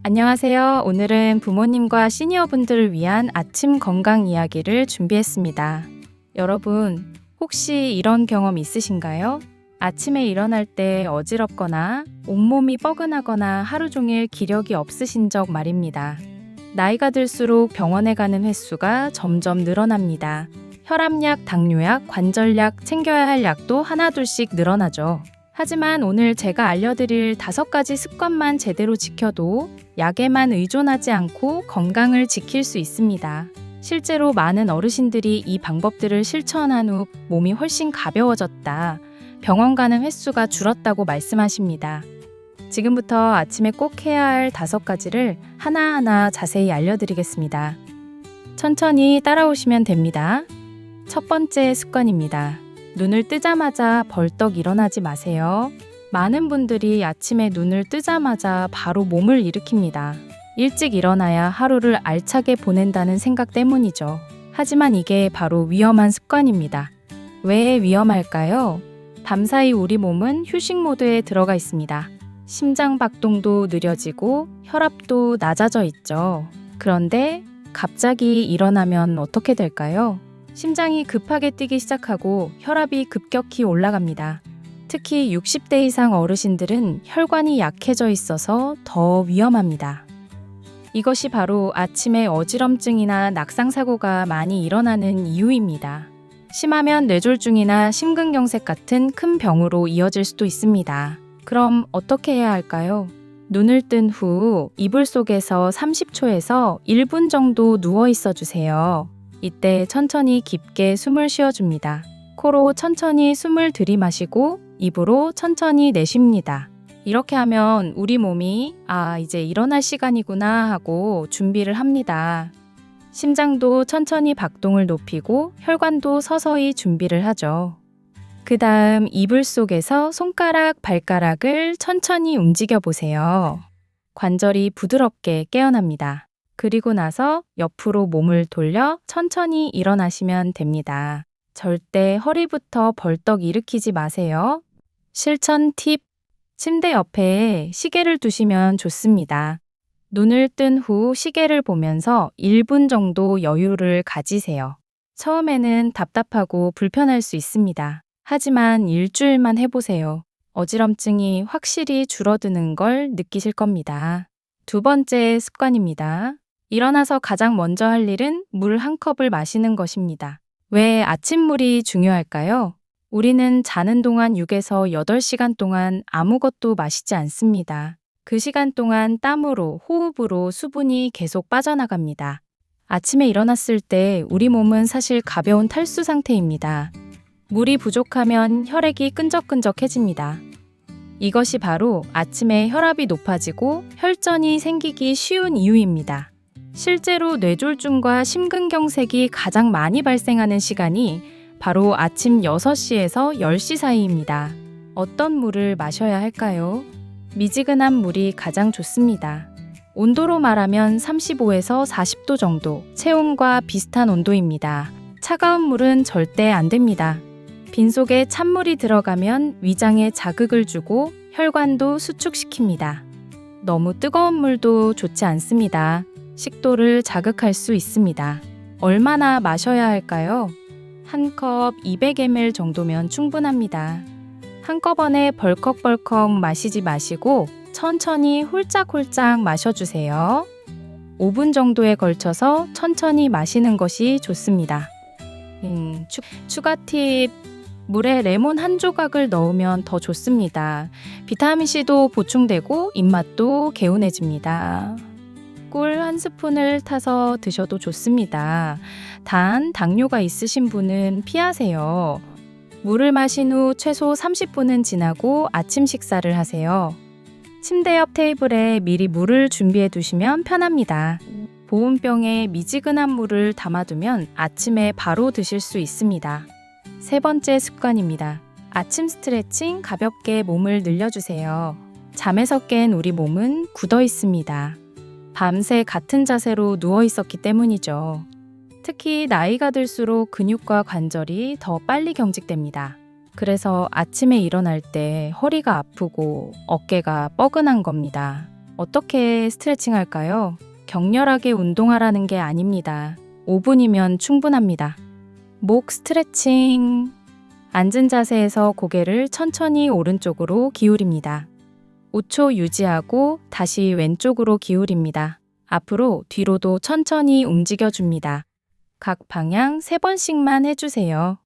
안녕하세요. 오늘은 부모님과 시니어분들을 위한 아침 건강 이야기를 준비했습니다. 여러분, 혹시 이런 경험 있으신가요? 아침에 일어날 때 어지럽거나 온몸이 뻐근하거나 하루 종일 기력이 없으신 적 말입니다. 나이가 들수록 병원에 가는 횟수가 점점 늘어납니다. 혈압약, 당뇨약, 관절약, 챙겨야 할 약도 하나둘씩 늘어나죠. 하지만 오늘 제가 알려드릴 5가지 습관만 제대로 지켜도 약에만 의존하지 않고 건강을 지킬 수 있습니다. 실제로 많은 어르신들이 이 방법들을 실천한 후 몸이 훨씬 가벼워졌다, 병원 가는 횟수가 줄었다고 말씀하십니다. 지금부터 아침에 꼭 해야 할 5가지를 하나하나 자세히 알려드리겠습니다. 천천히 따라오시면 됩니다. 첫 번째 습관입니다. 눈을 뜨자마자 벌떡 일어나지 마세요. 많은 분들이 아침에 눈을 뜨자마자 바로 몸을 일으킵니다. 일찍 일어나야 하루를 알차게 보낸다는 생각 때문이죠. 하지만 이게 바로 위험한 습관입니다. 왜 위험할까요? 밤사이 우리 몸은 휴식 모드에 들어가 있습니다. 심장 박동도 느려지고 혈압도 낮아져 있죠. 그런데 갑자기 일어나면 어떻게 될까요? 심장이 급하게 뛰기 시작하고 혈압이 급격히 올라갑니다. 특히 60대 이상 어르신들은 혈관이 약해져 있어서 더 위험합니다. 이것이 바로 아침에 어지럼증이나 낙상사고가 많이 일어나는 이유입니다. 심하면 뇌졸중이나 심근경색 같은 큰 병으로 이어질 수도 있습니다. 그럼 어떻게 해야 할까요? 눈을 뜬 후 이불 속에서 30초에서 1분 정도 누워 있어 주세요. 이때 천천히 깊게 숨을 쉬어줍니다. 코로 천천히 숨을 들이마시고 입으로 천천히 내쉽니다. 이렇게 하면 우리 몸이 이제 일어날 시간이구나 하고 준비를 합니다. 심장도 천천히 박동을 높이고 혈관도 서서히 준비를 하죠. 그 다음 이불 속에서 손가락, 발가락을 천천히 움직여 보세요. 관절이 부드럽게 깨어납니다. 그리고 나서 옆으로 몸을 돌려 천천히 일어나시면 됩니다. 절대 허리부터 벌떡 일으키지 마세요. 실천 팁: 침대 옆에 시계를 두시면 좋습니다. 눈을 뜬 후 시계를 보면서 1분 정도 여유를 가지세요. 처음에는 답답하고 불편할 수 있습니다. 하지만 일주일만 해보세요. 어지럼증이 확실히 줄어드는 걸 느끼실 겁니다. 두 번째 습관입니다. 일어나서 가장 먼저 할 일은 물 한 컵을 마시는 것입니다. 왜 아침물이 중요할까요? 우리는 자는 동안 6에서 8시간 동안 아무것도 마시지 않습니다. 그 시간 동안 땀으로, 호흡으로 수분이 계속 빠져나갑니다. 아침에 일어났을 때 우리 몸은 사실 가벼운 탈수 상태입니다. 물이 부족하면 혈액이 끈적끈적해집니다. 이것이 바로 아침에 혈압이 높아지고 혈전이 생기기 쉬운 이유입니다. 실제로 뇌졸중과 심근경색이 가장 많이 발생하는 시간이 바로 아침 6시에서 10시 사이입니다. 어떤 물을 마셔야 할까요? 미지근한 물이 가장 좋습니다. 온도로 말하면 35에서 40도 정도, 체온과 비슷한 온도입니다. 차가운 물은 절대 안 됩니다. 빈속에 찬물이 들어가면 위장에 자극을 주고 혈관도 수축시킵니다. 너무 뜨거운 물도 좋지 않습니다. 식도를 자극할 수 있습니다. 얼마나 마셔야 할까요? 한 컵 200ml 정도면 충분합니다. 한꺼번에 벌컥벌컥 마시지 마시고 천천히 홀짝홀짝 마셔주세요. 5분 정도에 걸쳐서 천천히 마시는 것이 좋습니다. 추가 팁: 물에 레몬 한 조각을 넣으면 더 좋습니다. 비타민C도 보충되고 입맛도 개운해집니다. 꿀 한 스푼을 타서 드셔도 좋습니다. 단, 당뇨가 있으신 분은 피하세요. 물을 마신 후 최소 30분은 지나고 아침 식사를 하세요. 침대 옆 테이블에 미리 물을 준비해 두시면 편합니다. 보온병에 미지근한 물을 담아두면 아침에 바로 드실 수 있습니다. 세 번째 습관입니다. 아침 스트레칭 가볍게 몸을 늘려주세요. 잠에서 깬 우리 몸은 굳어 있습니다. 밤새 같은 자세로 누워 있었기 때문이죠. 특히 나이가 들수록 근육과 관절이 더 빨리 경직됩니다. 그래서 아침에 일어날 때 허리가 아프고 어깨가 뻐근한 겁니다. 어떻게 스트레칭 할까요? 격렬하게 운동하라는 게 아닙니다. 5분이면 충분합니다. 목 스트레칭. 앉은 자세에서 고개를 천천히 오른쪽으로 기울입니다. 5초 유지하고 다시 왼쪽으로 기울입니다. 앞으로 뒤로도 천천히 움직여줍니다. 각 방향 3번씩만 해주세요.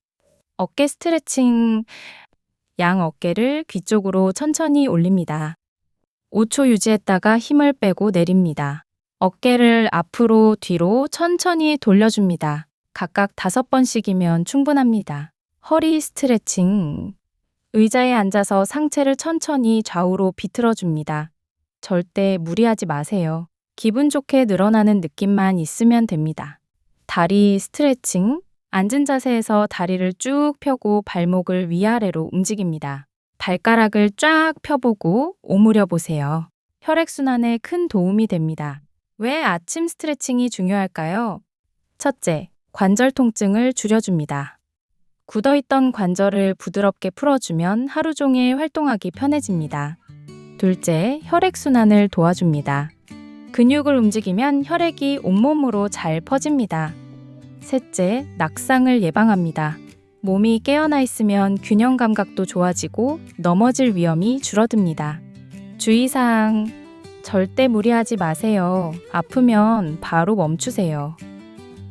어깨 스트레칭. 양 어깨를 귀 쪽으로 천천히 올립니다. 5초 유지했다가 힘을 빼고 내립니다. 어깨를 앞으로 뒤로 천천히 돌려줍니다. 각각 5번씩이면 충분합니다. 허리 스트레칭. 의자에 앉아서 상체를 천천히 좌우로 비틀어줍니다. 절대 무리하지 마세요. 기분 좋게 늘어나는 느낌만 있으면 됩니다. 다리 스트레칭. 앉은 자세에서 다리를 쭉 펴고 발목을 위아래로 움직입니다. 발가락을 쫙 펴보고 오므려 보세요. 혈액순환에 큰 도움이 됩니다. 왜 아침 스트레칭이 중요할까요? 첫째, 관절 통증을 줄여줍니다. 굳어있던 관절을 부드럽게 풀어주면 하루 종일 활동하기 편해집니다. 둘째, 혈액순환을 도와줍니다. 근육을 움직이면 혈액이 온몸으로 잘 퍼집니다. 셋째, 낙상을 예방합니다. 몸이 깨어나 있으면 균형 감각도 좋아지고 넘어질 위험이 줄어듭니다. 주의사항, 절대 무리하지 마세요. 아프면 바로 멈추세요.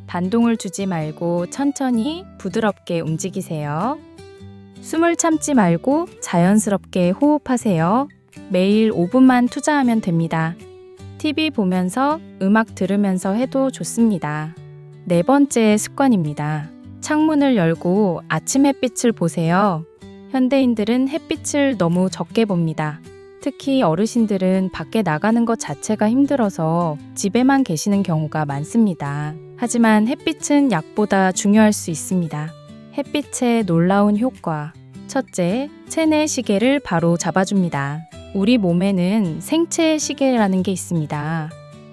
반동을 주지 말고 천천히 부드럽게 움직이세요. 숨을 참지 말고 자연스럽게 호흡하세요. 매일 5분만 투자하면 됩니다. TV 보면서 음악 들으면서 해도 좋습니다. 4번째 습관입니다. 창문을 열고 아침 햇빛을 보세요. 현대인들은 햇빛을 너무 적게 봅니다. 특히 어르신들은 밖에 나가는 것 자체가 힘들어서 집에만 계시는 경우가 많습니다. 하지만 햇빛은 약보다 중요할 수 있습니다. 햇빛의 놀라운 효과. 첫째, 체내 시계를 바로 잡아줍니다. 우리 몸에는 생체 시계라는 게 있습니다.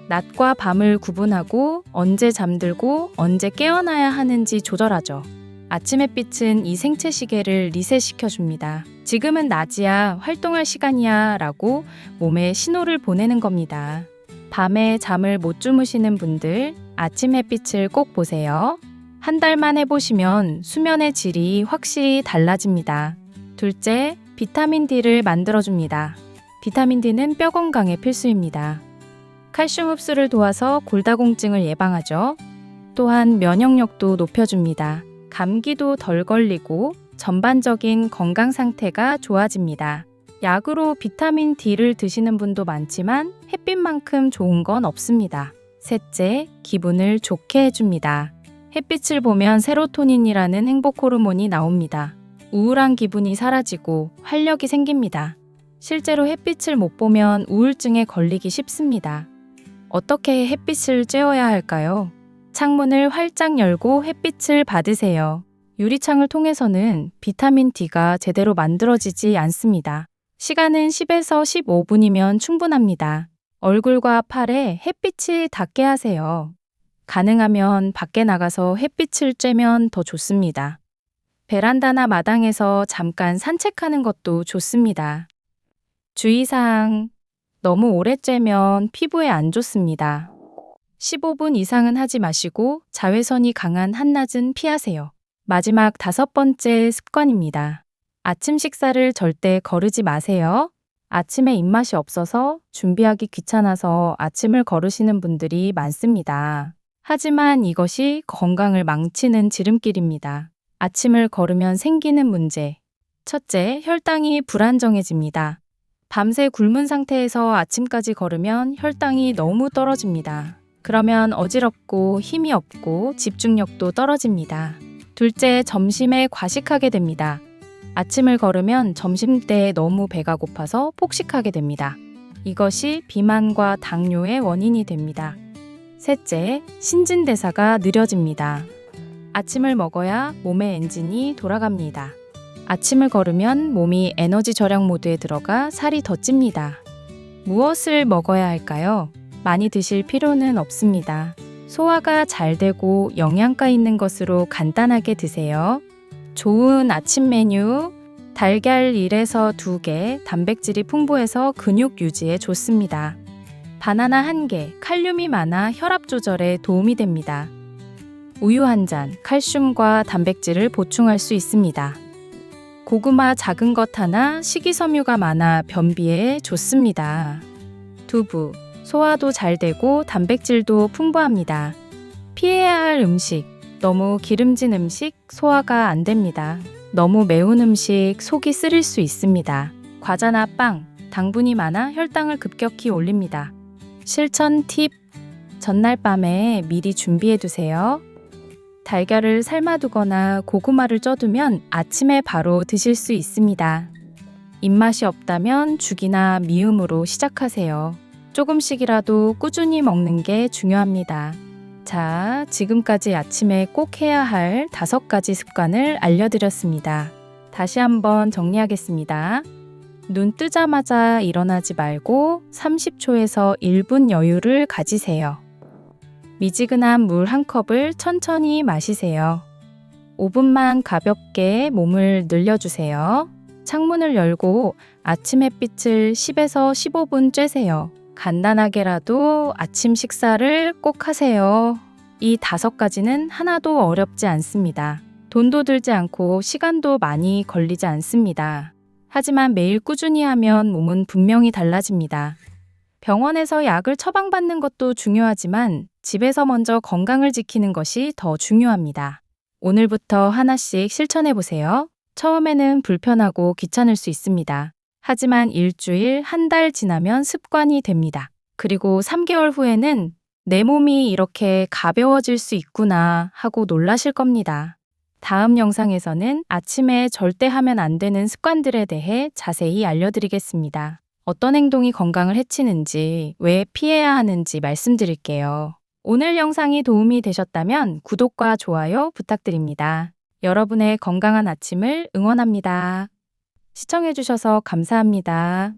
낮과 밤을 구분하고 언제 잠들고 언제 깨어나야 하는지 조절하죠. 아침 햇빛은 이 생체 시계를 리셋시켜줍니다. 지금은 낮이야, 활동할 시간이야 라고 몸에 신호를 보내는 겁니다. 밤에 잠을 못 주무시는 분들, 아침 햇빛을 꼭 보세요. 한 달만 해보시면 수면의 질이 확실히 달라집니다. 둘째, 비타민 D를 만들어줍니다. 비타민 D는 뼈 건강에 필수입니다. 칼슘 흡수를 도와서 골다공증을 예방하죠. 또한 면역력도 높여줍니다. 감기도 덜 걸리고 전반적인 건강 상태가 좋아집니다. 약으로 비타민 D를 드시는 분도 많지만 햇빛만큼 좋은 건 없습니다. 셋째, 기분을 좋게 해줍니다. 햇빛을 보면 세로토닌이라는 행복 호르몬이 나옵니다. 우울한 기분이 사라지고 활력이 생깁니다. 실제로 햇빛을 못 보면 우울증에 걸리기 쉽습니다. 어떻게 햇빛을 쬐어야 할까요? 창문을 활짝 열고 햇빛을 받으세요. 유리창을 통해서는 비타민 D가 제대로 만들어지지 않습니다. 시간은 10에서 15분이면 충분합니다. 얼굴과 팔에 햇빛이 닿게 하세요. 가능하면 밖에 나가서 햇빛을 쬐면 더 좋습니다. 베란다나 마당에서 잠깐 산책하는 것도 좋습니다. 주의사항, 너무 오래 쬐면 피부에 안 좋습니다. 15분 이상은 하지 마시고 자외선이 강한 한낮은 피하세요. 마지막 5번째 습관입니다. 아침 식사를 절대 거르지 마세요. 아침에 입맛이 없어서 준비하기 귀찮아서 아침을 거르시는 분들이 많습니다. 하지만 이것이 건강을 망치는 지름길입니다. 아침을 거르면 생기는 문제. 첫째, 혈당이 불안정해집니다. 밤새 굶은 상태에서 아침까지 걸으면 혈당이 너무 떨어집니다. 그러면 어지럽고 힘이 없고 집중력도 떨어집니다. 둘째, 점심에 과식하게 됩니다. 아침을 걸으면 점심때 너무 배가 고파서 폭식하게 됩니다. 이것이 비만과 당뇨의 원인이 됩니다. 셋째, 신진대사가 느려집니다. 아침을 먹어야 몸의 엔진이 돌아갑니다. 아침을 걸으면 몸이 에너지 절약 모드에 들어가 살이 더 찝니다. 무엇을 먹어야 할까요? 많이 드실 필요는 없습니다. 소화가 잘 되고 영양가 있는 것으로 간단하게 드세요. 좋은 아침 메뉴, 달걀 1에서 2개, 단백질이 풍부해서 근육 유지에 좋습니다. 바나나 1개, 칼륨이 많아 혈압 조절에 도움이 됩니다. 우유 1잔, 칼슘과 단백질을 보충할 수 있습니다. 고구마 작은 것 하나, 식이섬유가 많아 변비에 좋습니다. 두부, 소화도 잘 되고 단백질도 풍부합니다. 피해야 할 음식, 너무 기름진 음식 소화가 안 됩니다. 너무 매운 음식 속이 쓰릴 수 있습니다. 과자나 빵, 당분이 많아 혈당을 급격히 올립니다. 실천 팁, 전날 밤에 미리 준비해 두세요. 달걀을 삶아두거나 고구마를 쪄두면 아침에 바로 드실 수 있습니다. 입맛이 없다면 죽이나 미음으로 시작하세요. 조금씩이라도 꾸준히 먹는 게 중요합니다. 자, 지금까지 아침에 꼭 해야 할 5가지 습관을 알려드렸습니다. 다시 한번 정리하겠습니다. 눈 뜨자마자 일어나지 말고 30초에서 1분 여유를 가지세요. 미지근한 물 1컵을 천천히 마시세요. 5분만 가볍게 몸을 늘려주세요. 창문을 열고 아침 햇빛을 10에서 15분 쬐세요. 간단하게라도 아침 식사를 꼭 하세요. 이 5가지는 하나도 어렵지 않습니다. 돈도 들지 않고 시간도 많이 걸리지 않습니다. 하지만 매일 꾸준히 하면 몸은 분명히 달라집니다. 병원에서 약을 처방받는 것도 중요하지만 집에서 먼저 건강을 지키는 것이 더 중요합니다. 오늘부터 하나씩 실천해 보세요. 처음에는 불편하고 귀찮을 수 있습니다. 하지만 일주일, 1달 지나면 습관이 됩니다. 그리고 3개월 후에는 내 몸이 이렇게 가벼워질 수 있구나 하고 놀라실 겁니다. 다음 영상에서는 아침에 절대 하면 안 되는 습관들에 대해 자세히 알려드리겠습니다. 어떤 행동이 건강을 해치는지, 왜 피해야 하는지 말씀드릴게요. 오늘 영상이 도움이 되셨다면 구독과 좋아요 부탁드립니다. 여러분의 건강한 아침을 응원합니다. 시청해주셔서 감사합니다.